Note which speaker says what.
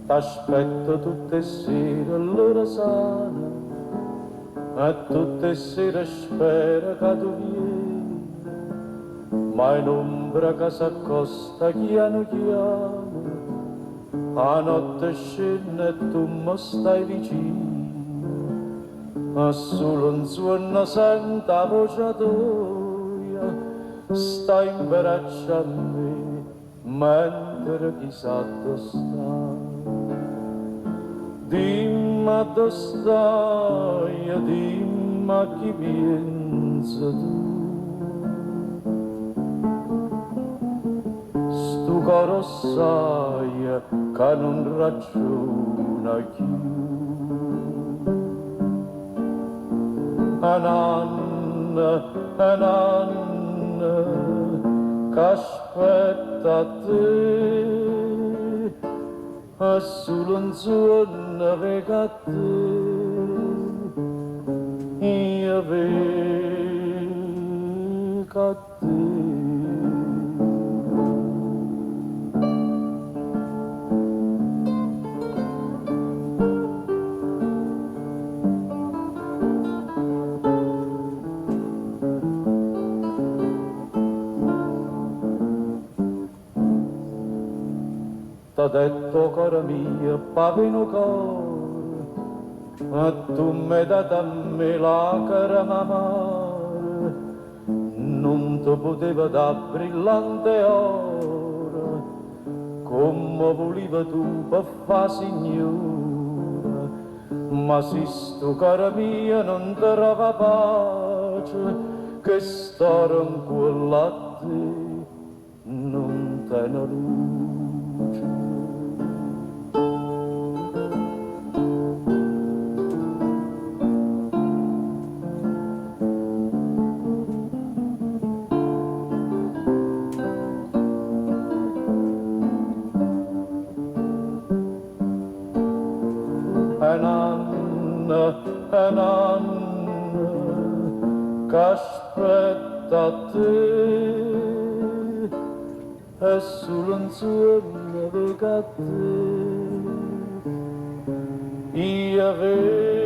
Speaker 1: t'aspetto tutte sere all'ora sana, e tutte sere spero che tu vieni, ma in ombra che s'accosta piano piano, a notte scende e tu mi stai vicino, ma solo un suono sento la voce tua, stai in braccio a me, mentre chissà dove sta. Dimmi dove stai, dimmi a chi pensa tu. Stu coro sai che non ragiona più. Ananna, che aspetta a te, è solo un sogno che a te io vedo a te. T'ho detto caro mio, pavino coro, ma tu mi dato a me la cara mamma, non ti poteva da brillante oro, come voleva tu per fa signora, ma se sto caro mio non ti trova pace, che storia in quella a te non te ne luce. Nanna, che aspetta a te, è solo un sogno che a te io vedo.